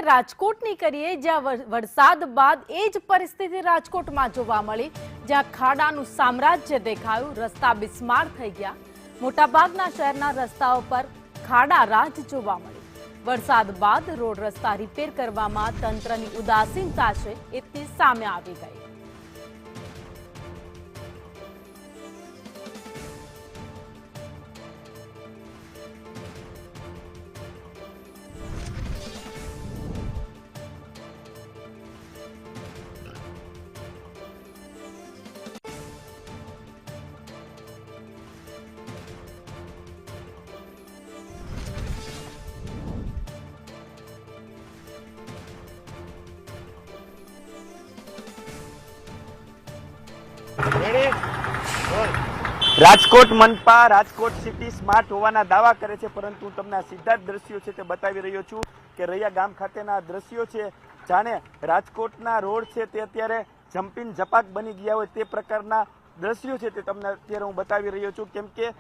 રાજકોટની કરીએ, જ્યાં વરસાદ બાદ એ જ પરિસ્થિતિ રાજકોટમાં જોવા મળી, જ્યાં ખાડાનું સામ્રાજ્ય દેખાયું, રસ્તા બિસ્માર થઈ ગયા, મોટાભાગના શહેરના રસ્તાઓ પર ખાડા રાજ જોવા મળી। વરસાદ બાદ રોડ રસ્તા રિપેર કરવામાં તંત્રની ઉદાસીનતા છે એ સામે આવી ગઈ। રાજકોટ મનપા રાજકોટ સિટી સ્માર્ટ હોવાના દાવા કરે છે, પરંતુ તમને સીધા જ દ્રશ્યો છે તે બતાવી રહ્યો છું કે રૈયા ગામ ખાતેના દ્રશ્યો છે, જાણે રાજકોટના રોડ છે તે અત્યારે જમ્પિંગ ઝપાક બની ગયા હોય તે પ્રકારના દ્રશ્યો છે તે તમને અત્યારે હું બતાવી રહ્યો છું। કેમ કે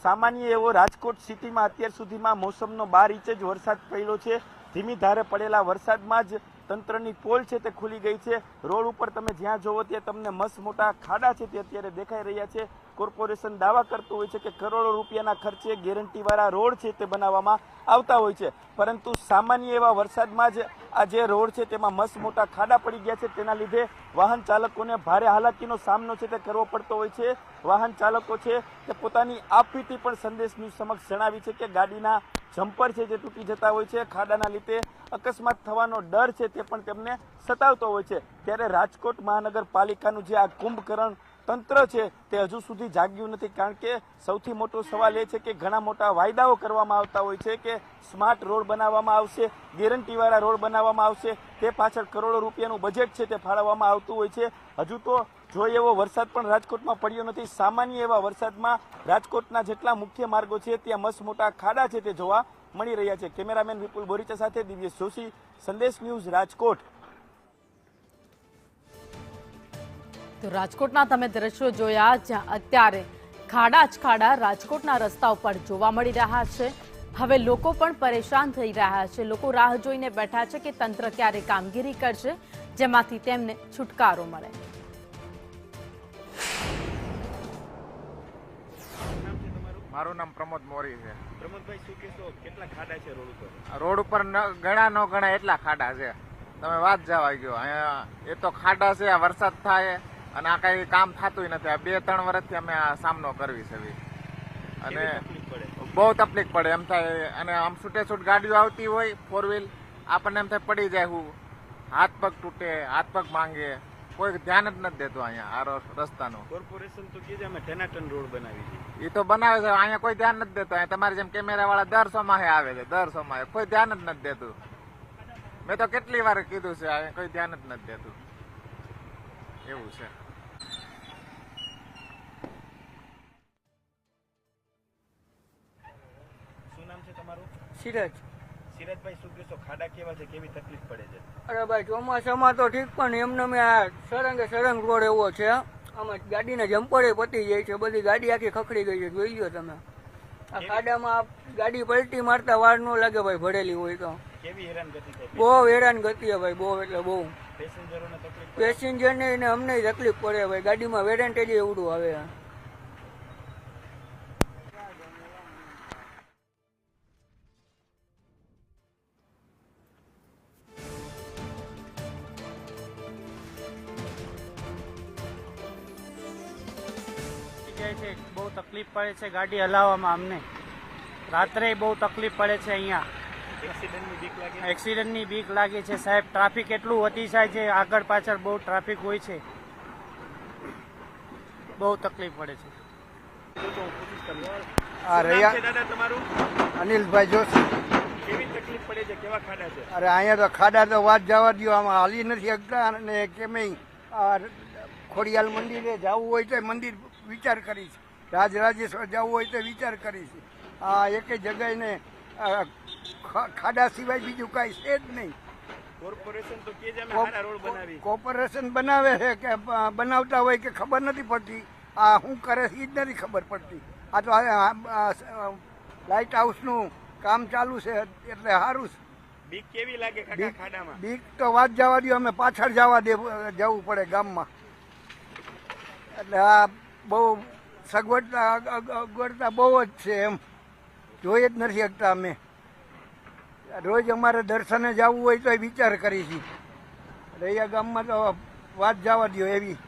સામાન્ય એવો રાજકોટ સિટીમાં અત્યાર સુધીમાં મોસમનો 12 ઇંચ જ વરસાદ પડ્યો છે। ધીમી ધારે પડેલા વરસાદમાં જ તંત્રની પોલ છે તે ખુલી ગઈ છે। રોડ ઉપર તમે જ્યાં જોવો ત્યાં તમને મસ્ત મોટા ખાડા છે તે અત્યારે દેખાઈ રહ્યા છે। કોર્પોરેશન દાવા કરતું હોય છે કે કરોડો રૂપિયાના ખર્ચે ગેરંટીવાળા રોડ છે તે બનાવવામાં આવતા હોય છે, પરંતુ સામાન્ય એવા વરસાદમાં જ આ જે રોડ છે તેમાં મસ્ત મોટા ખાડા પડી ગયા છે। તેના લીધે વાહન ચાલકોને ભારે હાલાકીનો સામનો છે તે કરવો પડતો હોય છે। વાહન ચાલકો છે તે પોતાની આપવીતી પણ સંદેશ ન્યૂઝ સમક્ષ જણાવી છે કે ગાડીના જમ્પર છે જે તૂટી જતા હોય છે, ખાડાના લીધે અકસ્માત થવાનો ડર છે તે પણ તેમને સતાવતો હોય છે। ત્યારે રાજકોટ મહાનગરપાલિકાનું જે આ કુંભકર્ણ તંત્ર છે તે હજુ સુધી જાગ્યું નથી, કારણ કે સૌથી મોટો સવાલ એ છે કે ઘણા મોટા વાયદાઓ કરવામાં આવતા હોય છે કે સ્માર્ટ રોડ બનાવવામાં આવશે, ગેરંટીવાળા રોડ બનાવવામાં આવશે, તે પાછળ કરોડો રૂપિયાનું બજેટ છે તે ફાળવવામાં આવતું હોય છે। હજુ તો જોઈએ એવો વરસાદ પણ રાજકોટમાં પડ્યો નથી। સામાન્ય એવા વરસાદમાં રાજકોટના જેટલા મુખ્ય માર્ગો છે ત્યાં મસ્ત મોટા ખાડા છે તે જોવા મળી રહ્યા છે। કેમેરામેન વિપુલ બોરીચા સાથે દિવ્યેશ જોશી, સંદેશ ન્યૂઝ, રાજકોટ। તો રાજકોટના તમે દ્રશ્યો જોયા, જ્યાં અત્યારે ખાડા જ ખાડા રાજકોટના રસ્તા ઉપર જોવા મળી રહ્યા છે। હવે લોકો પણ પરેશાન થઈ રહ્યા છે, લોકો રાહ જોઈને બેઠા છે કે તંત્ર ક્યારે કામગીરી કરશે જેમાંથી તેમને છુટકારો મળે। મારું નામ પ્રમોદ મોરી છે। પ્રમોદભાઈ, શું કહેશો, કેટલા ખાડા છે રોડ ઉપર? રોડ ઉપર ગણા ન ગણા એટલા ખાડા છે, તમે વાત જવા ગયો। અહીંયા એ તો ખાડા છે, આ વરસાદ થાય અને આ કઈ કામ થતું નથી। આ 2-3 વર્ષથી અમે આ સામનો કરવી છે અને બહુ તકલીફ પડે એમ થાય। અને આમ છૂટે છૂટ ગાડીઓ આવતી હોય 4 વ્હીલ, આપણને એમ થાય પડી જાય, હું હાથ પગ તૂટે, હાથ પગ માંગે, કોઈ ધ્યાન જ નથી દેતું અહીંયા આ રસ્તાનું। કોર્પોરેશન તો કહે છે અમે ટનાટન રોડ બનાવી છે, એ તો બનાવે છે, અહીંયા કોઈ ધ્યાન નથી દેતું। અહીંયા તમારે જેમ કેમેરા વાળા દર સોમાહે આવે છે, દર સોમાહે કોઈ ધ્યાન જ નથી દેતું। મેં તો કેટલી વાર કીધું છે, અહીંયા કોઈ ધ્યાન જ નથી દેતું, એવું છે। શું નામ છે તમારું? સિરાજ। સિરાજભાઈ, શું કહેશો, ખાડા કેવા છે, કેવી તકલીફ પડે છે? અરે ભાઈ, ચોમાસામાં તો ઠીક, પણ એમને મેં આ સરંગ રોડ એવો છે, આમાં ગાડીના જમ્પરે પતી જાય છે, બધી ગાડી આખી ખખડી ગઈ છે, જોઈ લો તમે। આ ખાડામાં ગાડી પલટી મારતા વાર ન લાગે ભાઈ, ભરેલી હોય તો। કેવી હેરાનગતિ થાય? બહુ હેરાનગતિ છે ભાઈ, બહુ એટલે બહુ। પેસેન્જરોને તકલીફ? પેસેન્જરને ને અમને તકલીફ પડે ભાઈ, ગાડીમાં વેરેન્ટેજ એવડું આવે। બહુ તકલીફ પડે છે ગાડી હલાવવામાં, અમને રાત્રે બહુ તકલીફ પડે છે। અહીંયા એક્સિડન્ટની બીક લાગે છે સાહેબ। ટ્રાફિક એટલું અતિશય છે, આગળ પાછળ બહુ ટ્રાફિક હોય છે, બહુ તકલીફ પડે છે। દાદા તમારું? અનિલભાઈ જોશી। કેવી તકલીફ પડે છે, કેવા ખાડા છે? અરે અહીંયા તો ખાડા તો વાત જવા દો, આમાં હાલી નથી શકતા, અને કેમે ખોડિયાલ મંદિરે જવું હોય તો મંદિર વિચાર કરીશ, રાજરાજેશ્વર જવું હોય તો વિચાર કરીશ। આ એક જગ્યાએ ને ખાડા સિવાય બીજું કાંઈ છે જ નહીં। કોર્પોરેશન તો કહે છે અમે સારા રોડ બનાવી, કોર્પોરેશન બનાવે છે કે બનાવતા હોય કે ખબર નથી પડતી, આ શું કરે છે એ જ નથી ખબર પડતી। આ તો લાઇટ હાઉસનું કામ ચાલુ છે એટલે સારું છે। બીક કેવી લાગે કાકા ખાડામાં? બીક તો વાત જવા દો, અમે પાછળ જવું પડે ગામમાં. એટલે આ બહુ સગવડતા બહુ જ છે, એમ જોઈ જ નથી શકતા. અમે રોજ અમારે દર્શને જવું હોય તો વિચાર કરી છીએ. રૈયા ગામમાં તો વાત જવા દો એવી.